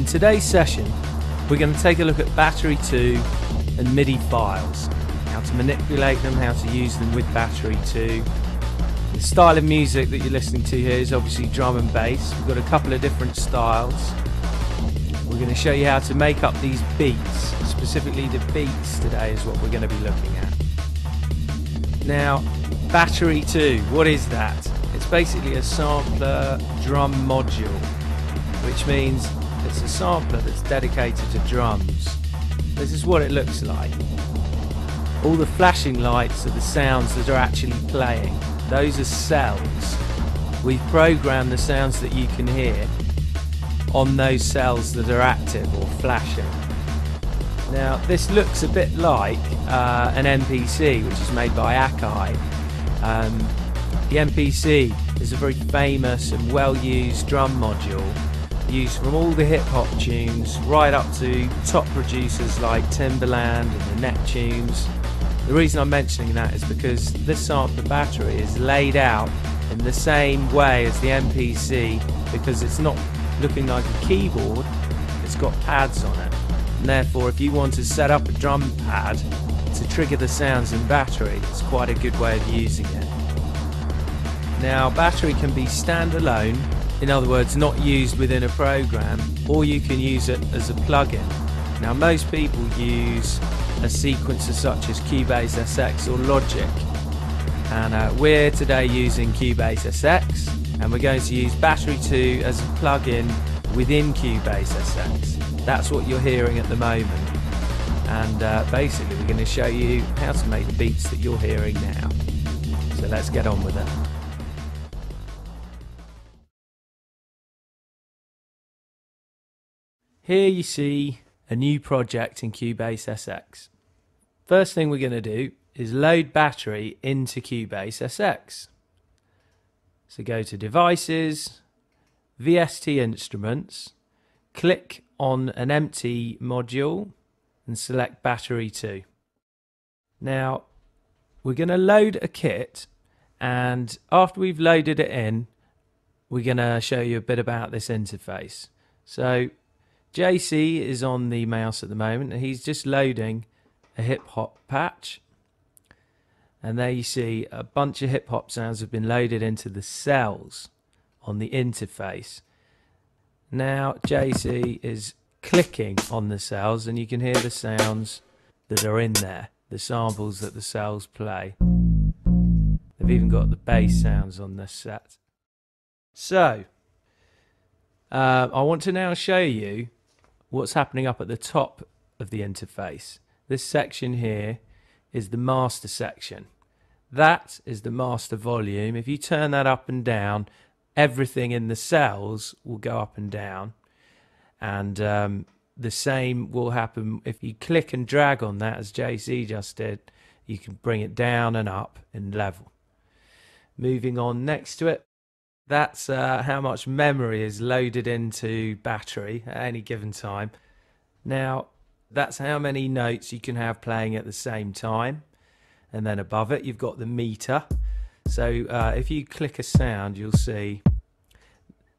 In today's session, we're going to take a look at Battery 2 and MIDI files, how to manipulate them, how to use them with Battery 2. The style of music that you're listening to here is obviously drum and bass. We've got a couple of different styles. We're going to show you how to make up these beats. Specifically the beats today is what we're going to be looking at. Now, Battery 2, what is that? It's basically a sampler drum module, which means it's a sampler that's dedicated to drums. This is what it looks like. All the flashing lights are the sounds that are actually playing. Those are cells. We've programmed the sounds that you can hear on those cells that are active or flashing. Now this looks a bit like an MPC, which is made by Akai. The MPC is a very famous and well-used drum module used from all the hip-hop tunes right up to top producers like Timbaland and the Neptunes. The reason I'm mentioning that is because this sampler battery is laid out in the same way as the MPC, because it's not looking like a keyboard, it's got pads on it, and therefore if you want to set up a drum pad to trigger the sounds in Battery, it's quite a good way of using it. Now Battery can be standalone, in other words not used within a program, or you can use it as a plugin. Now most people use a sequencer such as Cubase SX or Logic, and we're today using Cubase SX, and we're going to use Battery 2 as a plugin within Cubase SX. That's what you're hearing at the moment, and basically we're going to show you how to make the beats that you're hearing now. So let's get on with it. Here you see a new project in Cubase SX. First thing we're going to do is load Battery into Cubase SX. So go to Devices, VST Instruments, click on an empty module and select Battery 2. Now we're going to load a kit, and after we've loaded it in, we're going to show you a bit about this interface. So JC is on the mouse at the moment, and he's just loading a hip hop patch, and there you see a bunch of hip hop sounds have been loaded into the cells on the interface. Now JC is clicking on the cells, and you can hear the sounds that are in there, the samples that the cells play. They've even got the bass sounds on this set. So I want to now show you what's happening up at the top of the interface. This section here is the master section. That is the master volume. If you turn that up and down, everything in the cells will go up and down, and the same will happen if you click and drag on that, as JC just did. You can bring it down and up in level. Moving on next to it, that's how much memory is loaded into Battery at any given time. Now that's how many notes you can have playing at the same time, and then above it you've got the meter. So if you click a sound, you'll see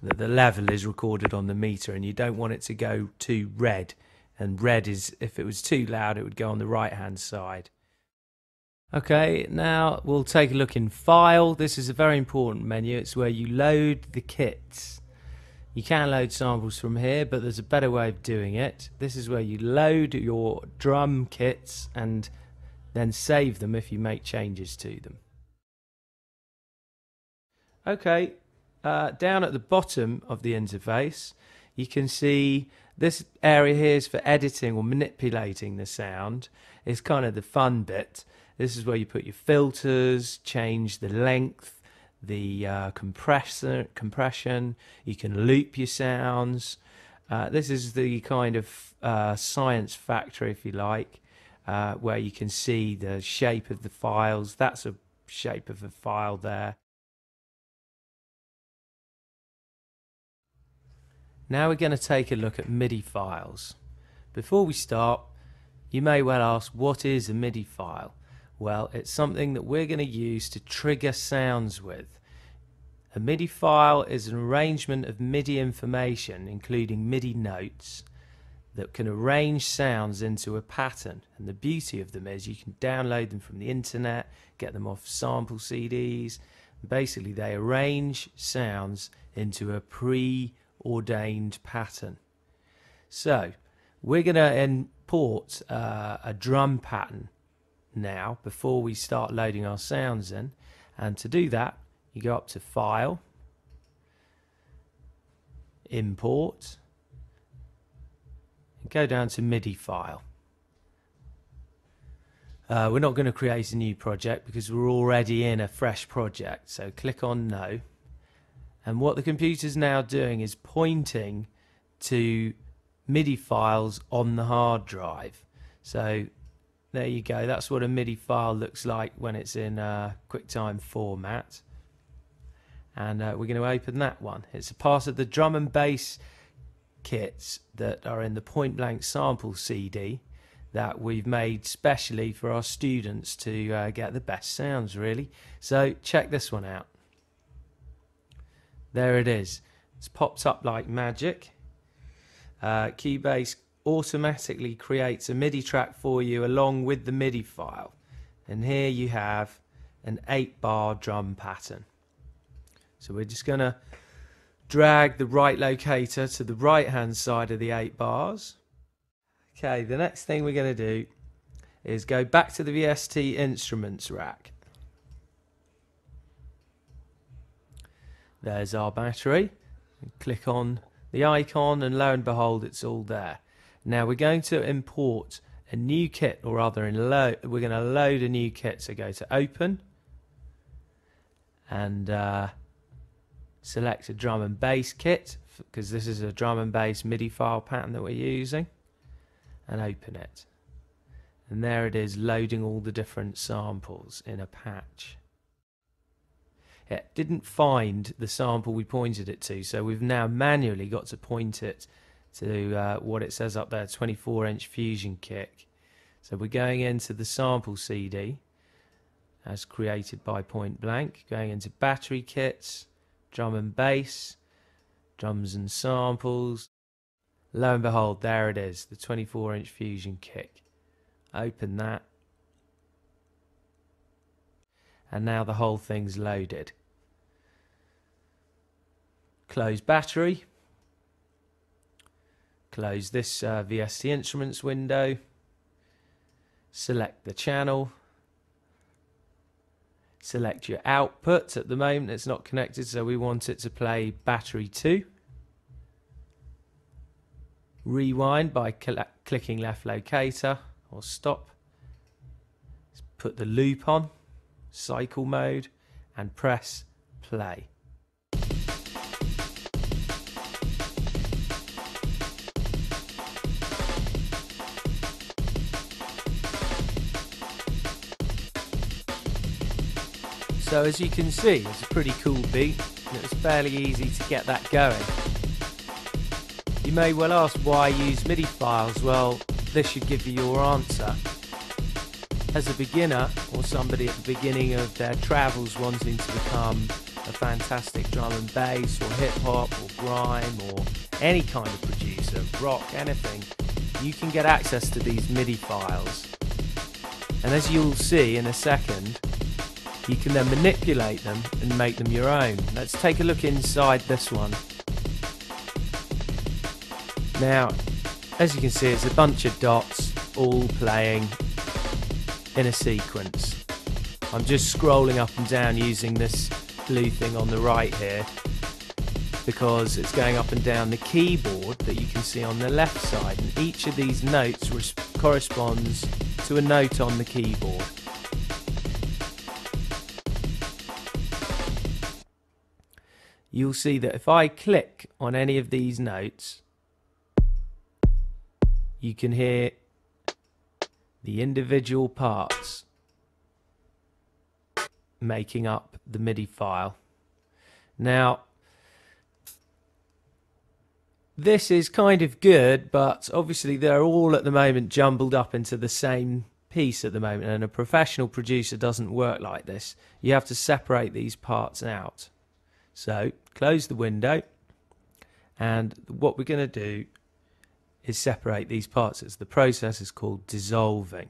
that the level is recorded on the meter, and you don't want it to go to red, and red is, if it was too loud, it would go on the right hand side. Okay, now we'll take a look in File. This is a very important menu. It's where you load the kits. You can load samples from here, but there's a better way of doing it. This is where you load your drum kits and then save them if you make changes to them. Okay, down at the bottom of the interface, you can see this area here is for editing or manipulating the sound. It's kind of the fun bit. This is where you put your filters, change the length, the compression. You can loop your sounds. This is the kind of science factory, if you like, where you can see the shape of the files. That's a shape of a file there. Now we're going to take a look at MIDI files. Before we start, you may well ask, what is a MIDI file? Well, it's something that we're going to use to trigger sounds with. A MIDI file is an arrangement of MIDI information, including MIDI notes, that can arrange sounds into a pattern. And the beauty of them is you can download them from the internet, get them off sample CDs. Basically, they arrange sounds into a preordained pattern. So we're going to import a drum pattern now before we start loading our sounds in. And to do that, you go up to File, Import, and go down to MIDI file. We're not going to create a new project because we're already in a fresh project, so click on No. And what the computer's now doing is pointing to MIDI files on the hard drive. So there you go, that's what a MIDI file looks like when it's in QuickTime format. And we're going to open that one. It's a part of the drum and bass kits that are in the Point Blank sample CD that we've made specially for our students to get the best sounds, really. So check this one out. There it is. It's popped up like magic. Cubase automatically creates a MIDI track for you along with the MIDI file. And here you have an 8-bar drum pattern. So we're just going to drag the right locator to the right hand side of the 8 bars. Okay, the next thing we're going to do is go back to the VST instruments rack. There's our battery. Click on the icon and lo and behold, it's all there. Now we're going to import a new kit, or rather we're going to load a new kit. So go to Open and select a drum and bass kit, because this is a drum and bass MIDI file pattern that we're using, and open it. And there it is, loading all the different samples in a patch. It didn't find the sample we pointed it to, so we've now manually got to point it to what it says up there, 24-inch Fusion kick. So we're going into the sample CD as created by Point Blank, going into battery kits, drum and bass, drums and samples. Lo and behold, there it is, the 24-inch Fusion kick. Open that. And now the whole thing's loaded. Close battery. Close this VST Instruments window. Select the channel. Select your output. At the moment it's not connected, so we want it to play battery 2. Rewind by clicking left locator or stop. Put the loop on, cycle mode, and press play. So as you can see, it's a pretty cool beat, and it was fairly easy to get that going. You may well ask why use MIDI files. Well, this should give you your answer. As a beginner, or somebody at the beginning of their travels wanting to become a fantastic drum and bass, or hip hop, or grime, or any kind of producer, rock, anything, you can get access to these MIDI files. And as you'll see in a second, you can then manipulate them and make them your own. Let's take a look inside this one. Now, as you can see, it's a bunch of dots all playing in a sequence. I'm just scrolling up and down using this blue thing on the right here because it's going up and down the keyboard that you can see on the left side, and each of these notes corresponds to a note on the keyboard. You'll see that if I click on any of these notes, you can hear the individual parts making up the MIDI file. Now, this is kind of good, but obviously they're all at the moment jumbled up into the same piece at the moment, and a professional producer doesn't work like this. You have to separate these parts out. So close the window, and what we're going to do is separate these parts. The process is called dissolving.